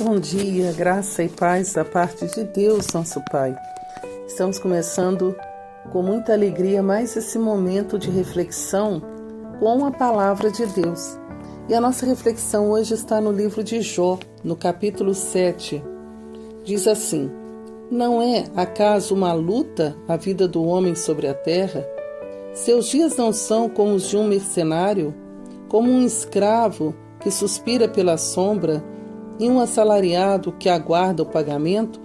Bom dia, graça e paz da parte de Deus, nosso Pai. Estamos começando com muita alegria mais esse momento de reflexão com a palavra de Deus. E a nossa reflexão hoje está no livro de Jó, no capítulo 7. Diz assim: Não é acaso uma luta a vida do homem sobre a terra? Seus dias não são como os de um mercenário, como um escravo que suspira pela sombra e um assalariado que aguarda o pagamento?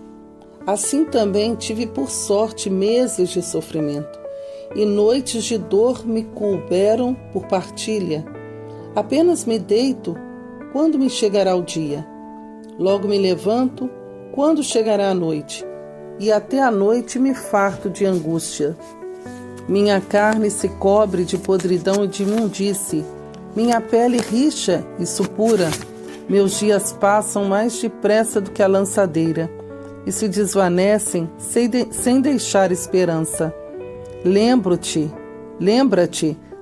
Assim também tive por sorte meses de sofrimento, e noites de dor me couberam por partilha. Apenas me deito, quando me chegará o dia? Logo me levanto, quando chegará a noite? E até a noite me farto de angústia. Minha carne se cobre de podridão e de imundície, minha pele rixa e supura. Meus dias passam mais depressa do que a lançadeira e se desvanecem sem deixar esperança. Lembra-te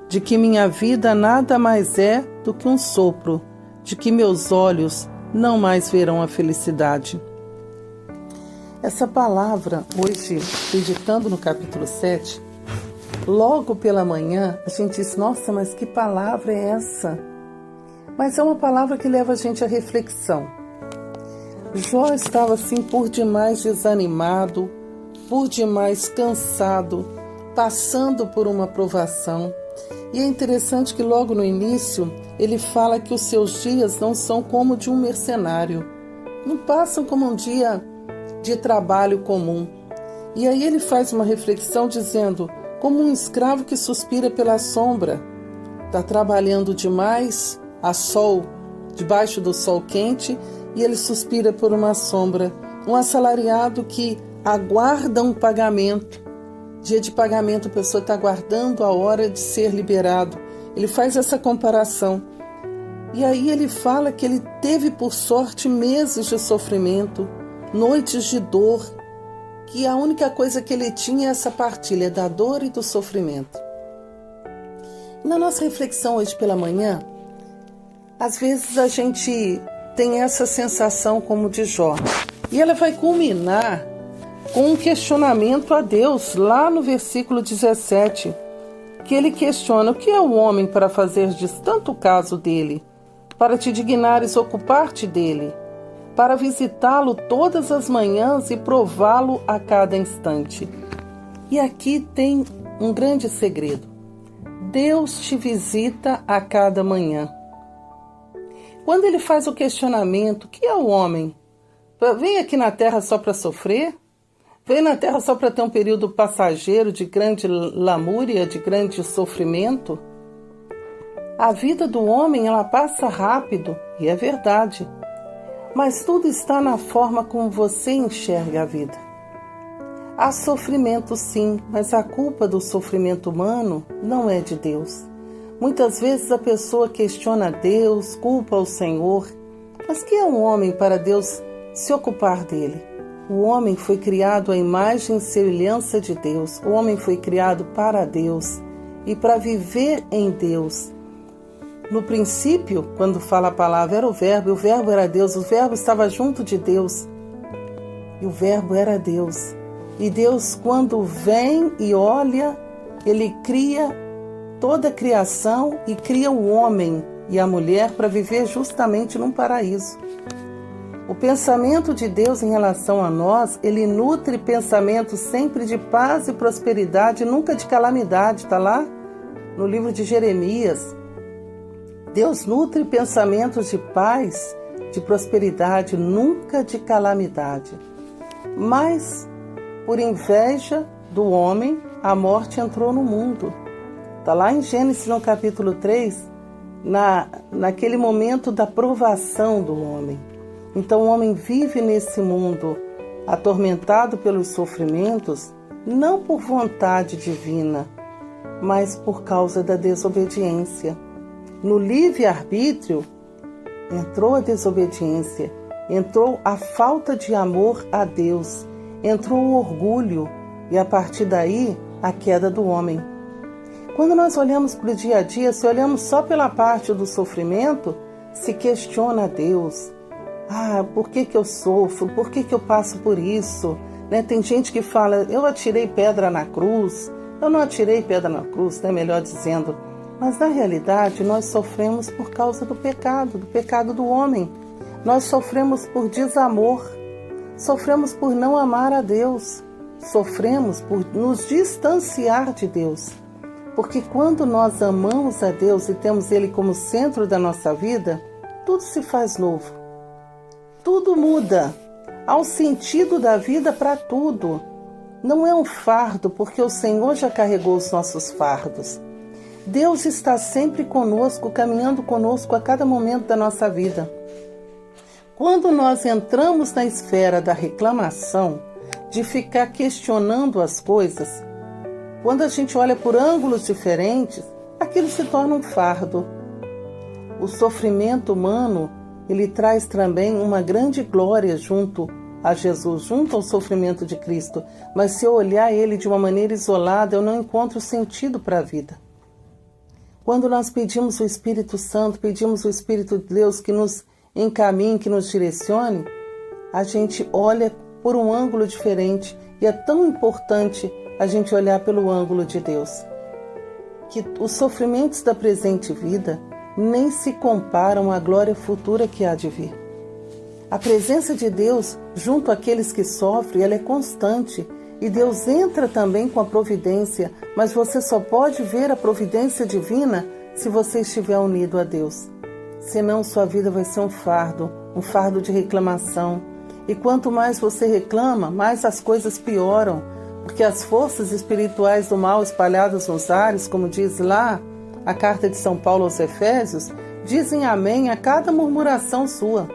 de que minha vida nada mais é do que um sopro, de que meus olhos não mais verão a felicidade. Essa palavra, hoje, meditando no capítulo 7, logo pela manhã, a gente diz, nossa, mas que palavra é essa? Mas é uma palavra que leva a gente à reflexão. Jó estava assim por demais desanimado, por demais cansado, passando por uma provação. E é interessante que logo no início ele fala que os seus dias não são como de um mercenário, não passam como um dia de trabalho comum. E aí ele faz uma reflexão dizendo, como um escravo que suspira pela sombra, está trabalhando demais a sol, debaixo do sol quente, e ele suspira por uma sombra. Um assalariado que aguarda um pagamento. Dia de pagamento, a pessoa está aguardando a hora de ser liberado. Ele faz essa comparação. E aí ele fala que ele teve por sorte meses de sofrimento, noites de dor, que a única coisa que ele tinha é essa partilha da dor e do sofrimento. Na nossa reflexão hoje pela manhã, às vezes a gente tem essa sensação como de Jó. E ela vai culminar com um questionamento a Deus, lá no versículo 17, que ele questiona, o que é o homem para fazeres tanto caso dele, para te dignares ocupar-te dele, para visitá-lo todas as manhãs e prová-lo a cada instante. E aqui tem um grande segredo. Deus te visita a cada manhã. Quando ele faz o questionamento, o que é o homem? Vem aqui na Terra só para sofrer? Vem na Terra só para ter um período passageiro de grande lamúria, de grande sofrimento? A vida do homem, ela passa rápido, e é verdade. Mas tudo está na forma como você enxerga a vida. Há sofrimento sim, mas a culpa do sofrimento humano não é de Deus. Muitas vezes a pessoa questiona Deus, culpa o Senhor. Mas que é um homem para Deus se ocupar dele? O homem foi criado à imagem e semelhança de Deus. O homem foi criado para Deus e para viver em Deus. No princípio, quando fala a palavra, era o Verbo era Deus. O Verbo estava junto de Deus e o Verbo era Deus. E Deus, quando vem e olha, ele cria toda a criação e cria o homem e a mulher para viver justamente num paraíso. O pensamento de Deus em relação a nós, ele nutre pensamentos sempre de paz e prosperidade, nunca de calamidade. Está lá no livro de Jeremias. Deus nutre pensamentos de paz, de prosperidade, nunca de calamidade. Mas, por inveja do homem, a morte entrou no mundo. Está lá em Gênesis, no capítulo 3, naquele momento da provação do homem. Então o homem vive nesse mundo atormentado pelos sofrimentos, não por vontade divina, mas por causa da desobediência. No livre-arbítrio entrou a desobediência, entrou a falta de amor a Deus, entrou o orgulho e a partir daí a queda do homem. Quando nós olhamos para o dia a dia, se olhamos só pela parte do sofrimento, se questiona a Deus. Por que eu sofro? Por que eu passo por isso? Né? Tem gente que fala, eu atirei pedra na cruz. Eu não atirei pedra na cruz, né? Melhor dizendo. Mas na realidade nós sofremos por causa do pecado do homem. Nós sofremos por desamor, sofremos por não amar a Deus, sofremos por nos distanciar de Deus. Porque quando nós amamos a Deus e temos Ele como centro da nossa vida, tudo se faz novo. Tudo muda. Há um sentido da vida para tudo. Não é um fardo, porque o Senhor já carregou os nossos fardos. Deus está sempre conosco, caminhando conosco a cada momento da nossa vida. Quando nós entramos na esfera da reclamação, de ficar questionando as coisas, quando a gente olha por ângulos diferentes, aquilo se torna um fardo. O sofrimento humano, ele traz também uma grande glória junto a Jesus, junto ao sofrimento de Cristo. Mas se eu olhar ele de uma maneira isolada, eu não encontro sentido para a vida. Quando nós pedimos o Espírito Santo, pedimos o Espírito de Deus que nos encaminhe, que nos direcione, a gente olha por um ângulo diferente. E é tão importante a gente olhar pelo ângulo de Deus, que os sofrimentos da presente vida nem se comparam à glória futura que há de vir. A presença de Deus junto àqueles que sofrem, ela é constante. E Deus entra também com a providência, mas você só pode ver a providência divina se você estiver unido a Deus. Senão sua vida vai ser um fardo de reclamação. E quanto mais você reclama, mais as coisas pioram, porque as forças espirituais do mal espalhadas nos ares, como diz lá a carta de São Paulo aos Efésios, dizem amém a cada murmuração sua.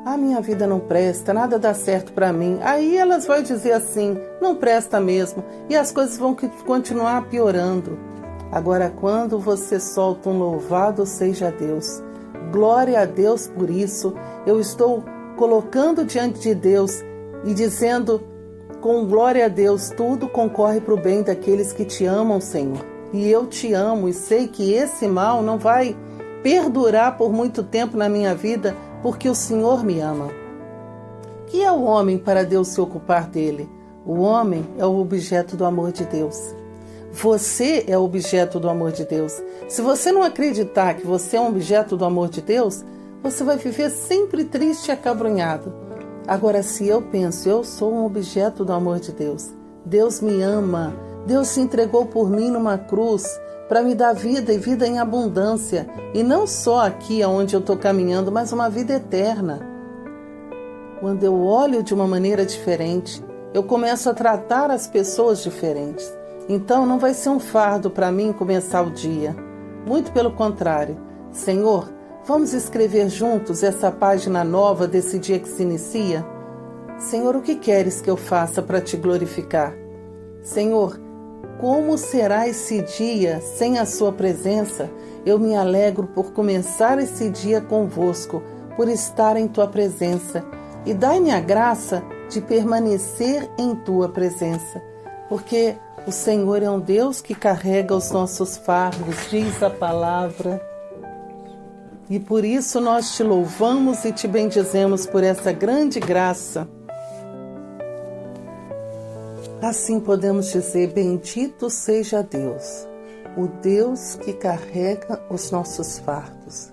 A minha vida não presta, nada dá certo para mim. Aí elas vão dizer assim, não presta mesmo, e as coisas vão continuar piorando. Agora, quando você solta um louvado seja Deus, glória a Deus por isso, eu estou colocando diante de Deus e dizendo com glória a Deus, tudo concorre para o bem daqueles que te amam, Senhor. E eu te amo e sei que esse mal não vai perdurar por muito tempo na minha vida, porque o Senhor me ama. Que é o homem para Deus se ocupar dele? O homem é o objeto do amor de Deus. Você é o objeto do amor de Deus. Se você não acreditar que você é um objeto do amor de Deus, você vai viver sempre triste e acabrunhado. Agora, se eu penso, eu sou um objeto do amor de Deus. Deus me ama. Deus se entregou por mim numa cruz para me dar vida e vida em abundância. E não só aqui onde eu estou caminhando, mas uma vida eterna. Quando eu olho de uma maneira diferente, eu começo a tratar as pessoas diferentes. Então não vai ser um fardo para mim começar o dia. Muito pelo contrário. Senhor, vamos escrever juntos essa página nova desse dia que se inicia? Senhor, o que queres que eu faça para te glorificar? Senhor, como será esse dia sem a sua presença? Eu me alegro por começar esse dia convosco, por estar em tua presença. E dai-me a graça de permanecer em tua presença, porque o Senhor é um Deus que carrega os nossos fardos, diz a palavra. E por isso nós te louvamos e te bendizemos por essa grande graça. Assim podemos dizer, bendito seja Deus, o Deus que carrega os nossos fardos.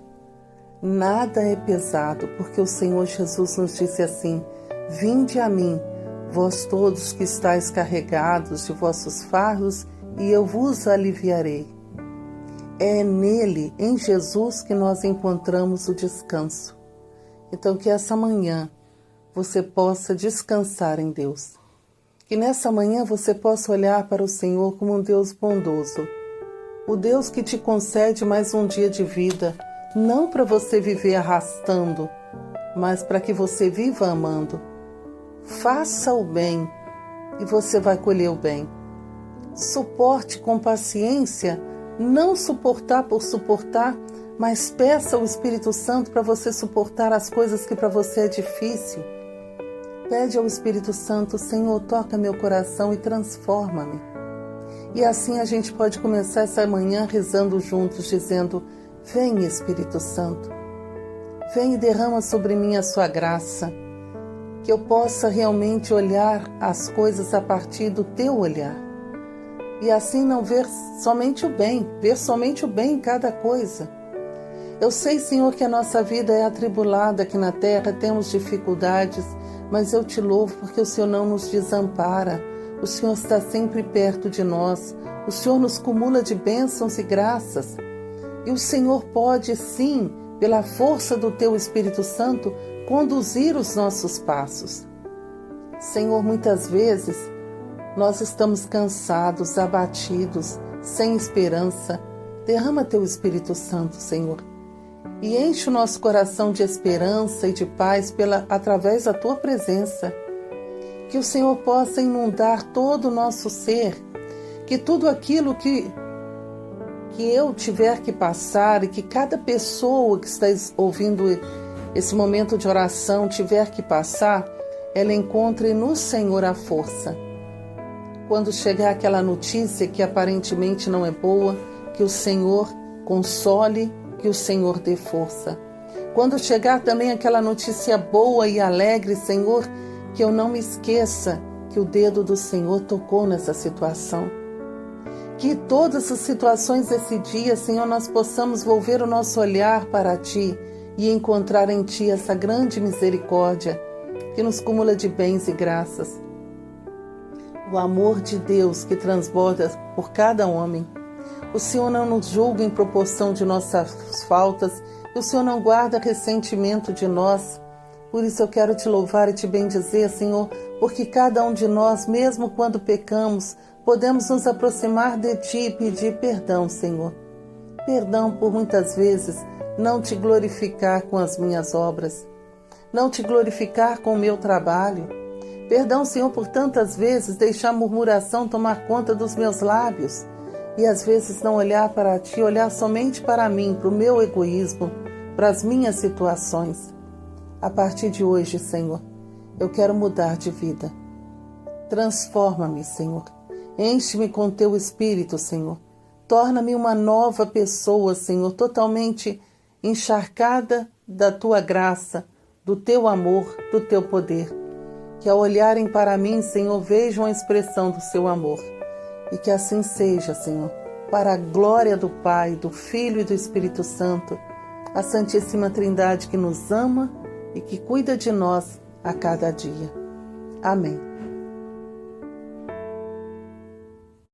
Nada é pesado, porque o Senhor Jesus nos disse assim, vinde a mim, vós todos que estáis carregados de vossos fardos, e eu vos aliviarei. É nele, em Jesus, que nós encontramos o descanso. Então que essa manhã você possa descansar em Deus. Que nessa manhã você possa olhar para o Senhor como um Deus bondoso. O Deus que te concede mais um dia de vida, não para você viver arrastando, mas para que você viva amando. Faça o bem e você vai colher o bem. Suporte com paciência, não suportar por suportar, mas peça ao Espírito Santo para você suportar as coisas que para você é difícil. Pede ao Espírito Santo, Senhor, toca meu coração e transforma-me. E assim a gente pode começar essa manhã rezando juntos, dizendo, vem Espírito Santo, Vem e derrama sobre mim a sua graça, que eu possa realmente olhar as coisas a partir do teu olhar. E assim não ver somente o bem, ver somente o bem em cada coisa. Eu sei, Senhor, que a nossa vida é atribulada aqui na terra, temos dificuldades, mas eu te louvo porque o Senhor não nos desampara. O Senhor está sempre perto de nós. O Senhor nos cumula de bênçãos e graças. E o Senhor pode, sim, pela força do teu Espírito Santo, conduzir os nossos passos. Senhor, muitas vezes nós estamos cansados, abatidos, sem esperança. Derrama teu Espírito Santo, Senhor, e enche o nosso coração de esperança e de paz através da tua presença. Que o Senhor possa inundar todo o nosso ser, que tudo aquilo que eu tiver que passar e que cada pessoa que está ouvindo esse momento de oração tiver que passar, ela encontre no Senhor a força. Quando chegar aquela notícia que aparentemente não é boa, que o Senhor console, que o Senhor dê força. Quando chegar também aquela notícia boa e alegre, Senhor, que eu não me esqueça que o dedo do Senhor tocou nessa situação. Que todas as situações desse dia, Senhor, nós possamos volver o nosso olhar para Ti e encontrar em Ti essa grande misericórdia que nos cumula de bens e graças. O amor de Deus que transborda por cada homem. O Senhor não nos julga em proporção de nossas faltas, e o Senhor não guarda ressentimento de nós. Por isso eu quero te louvar e te bendizer, Senhor, porque cada um de nós, mesmo quando pecamos, podemos nos aproximar de Ti e pedir perdão, Senhor. Perdão por muitas vezes não te glorificar com as minhas obras, não te glorificar com o meu trabalho. Perdão, Senhor, por tantas vezes deixar a murmuração tomar conta dos meus lábios e às vezes não olhar para Ti, olhar somente para mim, para o meu egoísmo, para as minhas situações. A partir de hoje, Senhor, eu quero mudar de vida. Transforma-me, Senhor. Enche-me com Teu Espírito, Senhor. Torna-me uma nova pessoa, Senhor, totalmente encharcada da Tua graça, do Teu amor, do Teu poder. Que ao olharem para mim, Senhor, vejam a expressão do Seu amor. E que assim seja, Senhor, para a glória do Pai, do Filho e do Espírito Santo, a Santíssima Trindade que nos ama e que cuida de nós a cada dia. Amém.